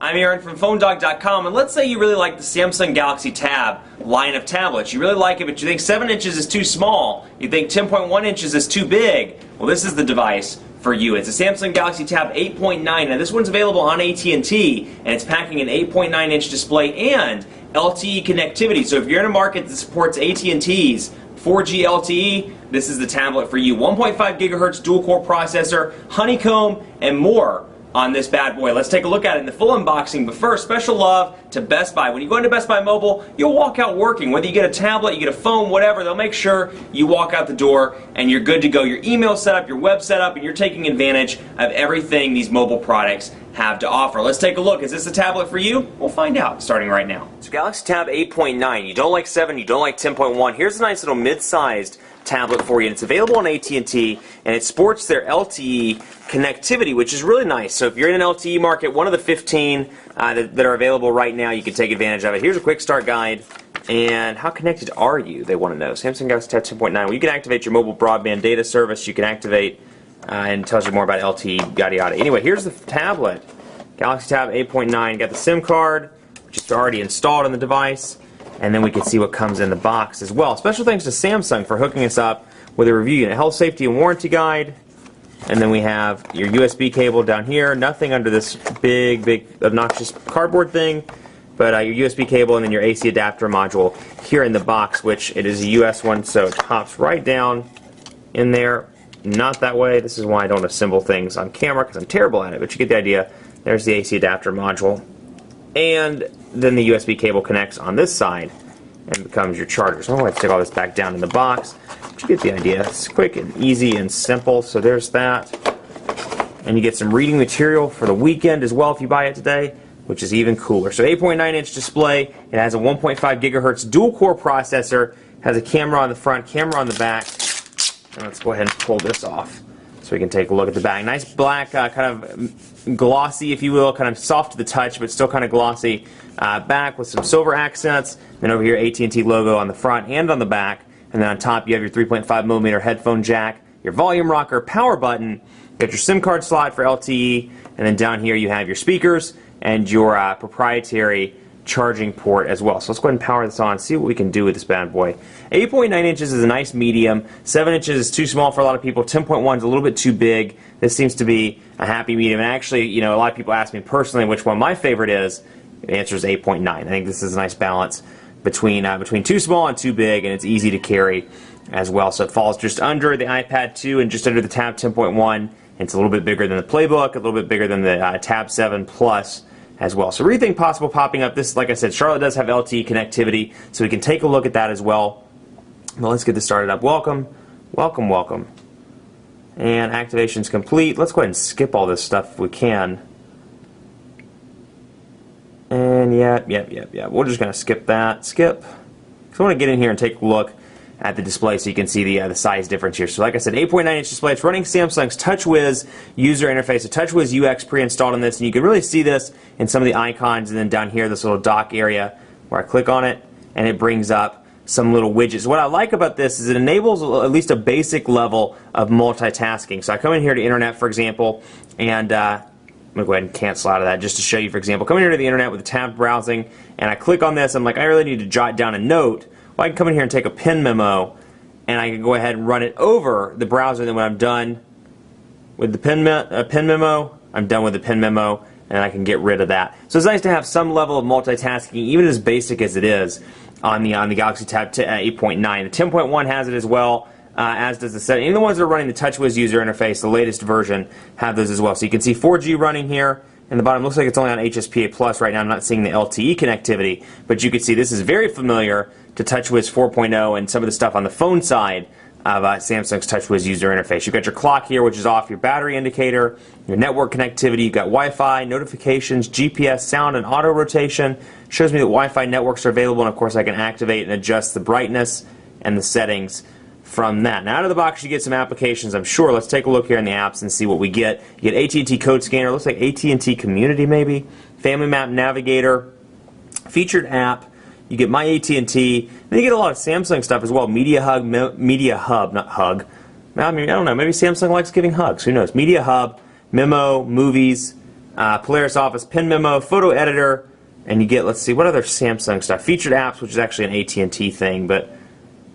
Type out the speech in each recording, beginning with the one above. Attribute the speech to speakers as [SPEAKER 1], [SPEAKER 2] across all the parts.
[SPEAKER 1] I'm Aaron from PhoneDog.com, and let's say you really like the Samsung Galaxy Tab line of tablets. You really like it, but you think 7 inches is too small. You think 10.1 inches is too big. Well, this is the device for you. It's a Samsung Galaxy Tab 8.9. Now, this one's available on AT&T, and it's packing an 8.9-inch display and LTE connectivity. So if you're in a market that supports AT&T's 4G LTE, this is the tablet for you. 1.5 gigahertz dual-core processor, Honeycomb, and more on this bad boy. Let's take a look at it in the full unboxing, but first, special love to Best Buy. When you go into Best Buy Mobile, you'll walk out working. Whether you get a tablet, you get a phone, whatever, they'll make sure you walk out the door and you're good to go. Your email set up, your web set up, and you're taking advantage of everything these mobile products have to offer. Let's take a look. Is this a tablet for you? We'll find out starting right now. So Galaxy Tab 8.9. You don't like 7, you don't like 10.1. Here's a nice little mid-sized tablet for you, and it's available on AT&T, and it sports their LTE connectivity, which is really nice. So if you're in an LTE market, one of the 15 that are available right now, you can take advantage of it. Here's a quick start guide. And how connected are you? They want to know. Samsung Galaxy Tab 10.9. Well, you can activate your mobile broadband data service. You can activate and it tells you more about LTE, yada yada. Anyway, here's the tablet. Galaxy Tab 8.9. Got the SIM card, which is already installed on the device. And then we can see what comes in the box as well. Special thanks to Samsung for hooking us up with a review unit, health, safety, and warranty guide. And then we have your USB cable down here. Nothing under this big, obnoxious cardboard thing, but your USB cable and then your AC adapter module here in the box, which it is a US one, so it pops right down in there. Not that way. This is why I don't assemble things on camera, because I'm terrible at it, but you get the idea. There's the AC adapter module. And then the USB cable connects on this side and becomes your charger. So I'm going to stick all this back down in the box. But you get the idea. It's quick and easy and simple. So there's that. And you get some reading material for the weekend as well if you buy it today, which is even cooler. So 8.9-inch display. It has a 1.5 gigahertz dual-core processor. Has a camera on the front, camera on the back. And let's go ahead and pull this off so we can take a look at the back. Nice black, kind of glossy, if you will, kind of soft to the touch, but still kind of glossy back with some silver accents. Then over here, AT&T logo on the front and on the back. And then on top, you have your 3.5mm headphone jack, your volume rocker, power button. You got your SIM card slot for LTE. And then down here, you have your speakers and your proprietary charging port as well. So let's go ahead and power this on and see what we can do with this bad boy. 8.9 inches is a nice medium. 7 inches is too small for a lot of people. 10.1 is a little bit too big. This seems to be a happy medium. And actually, you know, a lot of people ask me personally which one my favorite is. The answer is 8.9. I think this is a nice balance between too small and too big, and it's easy to carry as well. So it falls just under the iPad 2 and just under the Tab 10.1. It's a little bit bigger than the Playbook, a little bit bigger than the Tab 7 Plus as well. So everything possible popping up. This, like I said, Charlotte does have LTE connectivity, so we can take a look at that as well. Well, let's get this started up. Welcome, welcome, welcome. And activation's complete. Let's go ahead and skip all this stuff if we can. And yep. We're just going to skip that. Skip. So I want to get in here and take a look at the display so you can see the size difference here. So like I said, 8.9-inch display. It's running Samsung's TouchWiz user interface. So TouchWiz UX pre-installed on this, and you can really see this in some of the icons, and then down here, this little dock area where I click on it, and it brings up some little widgets. What I like about this is it enables at least a basic level of multitasking. So I come in here to Internet, for example, and I'm going to go ahead and cancel out of that just to show you, for example, come in here to the Internet with the tabbed browsing, and I click on this. I'm like, I really need to jot down a note. Well, I can come in here and take a pen memo, and I can go ahead and run it over the browser. And then when I'm done with the pen memo, I'm done with the pen memo, and I can get rid of that. So it's nice to have some level of multitasking, even as basic as it is, on the Galaxy Tab 8.9. The 10.1 has it as well, as does the 7. Even the ones that are running the TouchWiz user interface, the latest version, have those as well. So you can see 4G running here. And the bottom looks like it's only on HSPA Plus right now. I'm not seeing the LTE connectivity, but you can see this is very familiar to TouchWiz 4.0 and some of the stuff on the phone side of Samsung's TouchWiz user interface. You've got your clock here, which is off, your battery indicator, your network connectivity, you've got Wi-Fi, notifications, GPS, sound, and auto rotation. Shows me that Wi-Fi networks are available, and of course I can activate and adjust the brightness and the settings from that. Now out of the box you get some applications, I'm sure. Let's take a look here in the apps and see what we get. You get AT&T Code Scanner, looks like AT&T Community maybe, Family Map Navigator, Featured App, you get My AT&T, then you get a lot of Samsung stuff as well, Media Hub, not Hug. I mean, I don't know, maybe Samsung likes giving hugs, who knows. Media Hub, Memo, Movies, Polaris Office Pen Memo, Photo Editor, and you get, let's see, what other Samsung stuff? Featured Apps, which is actually an AT&T thing, but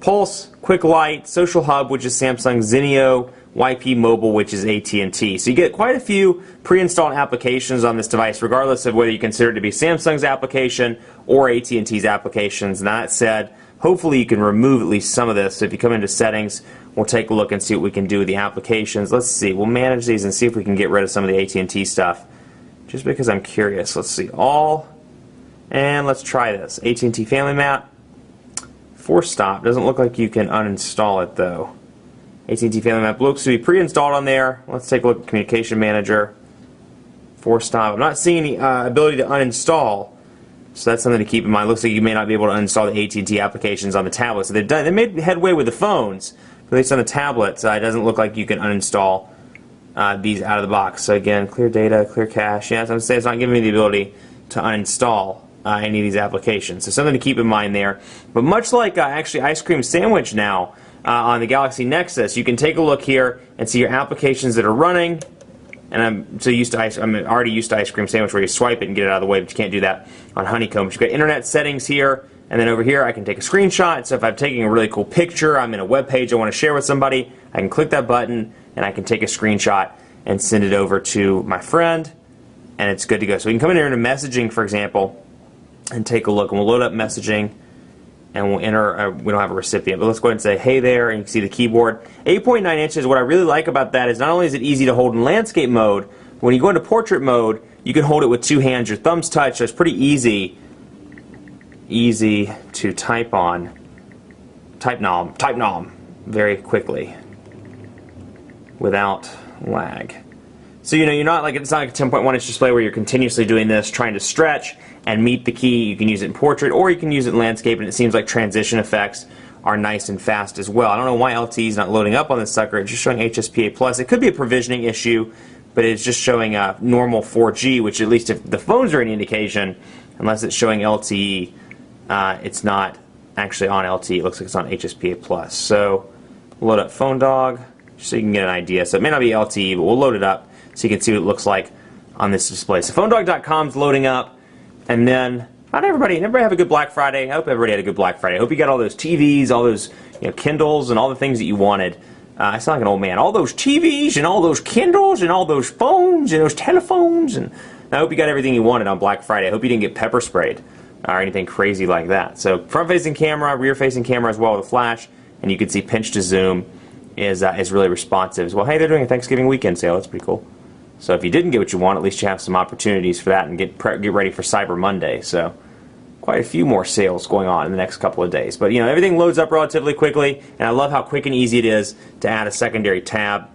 [SPEAKER 1] Pulse, Quick Light, Social Hub, which is Samsung, Zenio, YP Mobile, which is AT&T. So you get quite a few pre-installed applications on this device, regardless of whether you consider it to be Samsung's application or AT&T's applications. And that said, hopefully you can remove at least some of this. So if you come into Settings, we'll take a look and see what we can do with the applications. Let's see. We'll manage these and see if we can get rid of some of the AT&T stuff. Just because I'm curious. Let's see. All. And let's try this. AT&T Family Map. Force Stop. Doesn't look like you can uninstall it, though. AT&T Family Map looks to be pre-installed on there. Let's take a look at Communication Manager. Force Stop. I'm not seeing the ability to uninstall, so that's something to keep in mind. Looks like you may not be able to uninstall the AT&T applications on the tablet. So they made headway with the phones, but at least on the tablets, it doesn't look like you can uninstall these out of the box. So again, clear data, clear cache. Yeah, so I'm saying it's not giving me the ability to uninstall any of these applications. So something to keep in mind there. But much like actually Ice Cream Sandwich now on the Galaxy Nexus, you can take a look here and see your applications that are running. And I'm already used to Ice Cream Sandwich, where you swipe it and get it out of the way, but you can't do that on Honeycomb. But you've got Internet Settings here, and then over here I can take a screenshot. So if I'm taking a really cool picture, I'm in a web page I want to share with somebody, I can click that button and I can take a screenshot and send it over to my friend, and it's good to go. So we can come in here into Messaging, for example, and take a look, and we'll load up Messaging. And we'll enter, we don't have a recipient, but let's go ahead and say, hey there, and you can see the keyboard. 8.9 inches, what I really like about that is not only is it easy to hold in landscape mode, but when you go into portrait mode, you can hold it with two hands. Your thumbs touch, so it's pretty easy to type on. Type nom very quickly without lag. So you're not like, it's not like a 10.1 inch display where you're continuously doing this, trying to stretch and meet the key. You can use it in portrait or you can use it in landscape, and it seems like transition effects are nice and fast as well. I don't know why LTE is not loading up on this sucker. It's just showing HSPA+. It could be a provisioning issue, but it's just showing normal 4G, which at least if the phones are any indication, unless it's showing LTE, it's not actually on LTE. It looks like it's on HSPA+. So we'll load up PhoneDog just so you can get an idea. So it may not be LTE, but we'll load it up so you can see what it looks like on this display. So PhoneDog.com is loading up, and then everybody have a good Black Friday. I hope everybody had a good Black Friday. I hope you got all those TVs, all those Kindles, and all the things that you wanted. I sound like an old man. All those TVs and all those Kindles and all those phones and those telephones, and I hope you got everything you wanted on Black Friday. I hope you didn't get pepper sprayed or anything crazy like that. So front-facing camera, rear-facing camera as well with a flash, and you can see pinch to zoom is really responsive as well. Hey, they're doing a Thanksgiving weekend sale. That's pretty cool. So if you didn't get what you want, at least you have some opportunities for that and get ready for Cyber Monday. So quite a few more sales going on in the next couple of days. But everything loads up relatively quickly, and I love how quick and easy it is to add a secondary tab.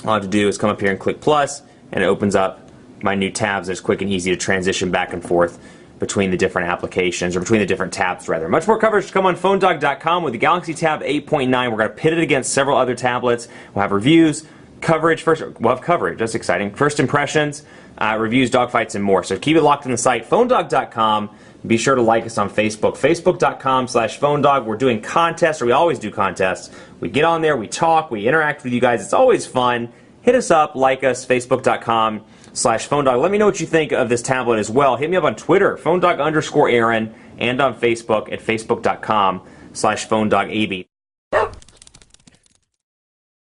[SPEAKER 1] All I have to do is come up here and click plus, and it opens up my new tabs. It's quick and easy to transition back and forth between the different applications, or between the different tabs rather. Much more coverage to come on PhoneDog.com with the Galaxy Tab 8.9. We're going to pit it against several other tablets. We'll have reviews, coverage first. We'll have coverage. That's exciting. First impressions, reviews, dogfights, and more. So keep it locked on the site. PhoneDog.com. Be sure to like us on Facebook. Facebook.com/PhoneDog. We're doing contests, or we always do contests. We get on there, we talk, we interact with you guys. It's always fun. Hit us up, like us, Facebook.com/PhoneDog. Let me know what you think of this tablet as well. Hit me up on Twitter, PhoneDog_Aaron, and on Facebook at Facebook.com/PhoneDogAB.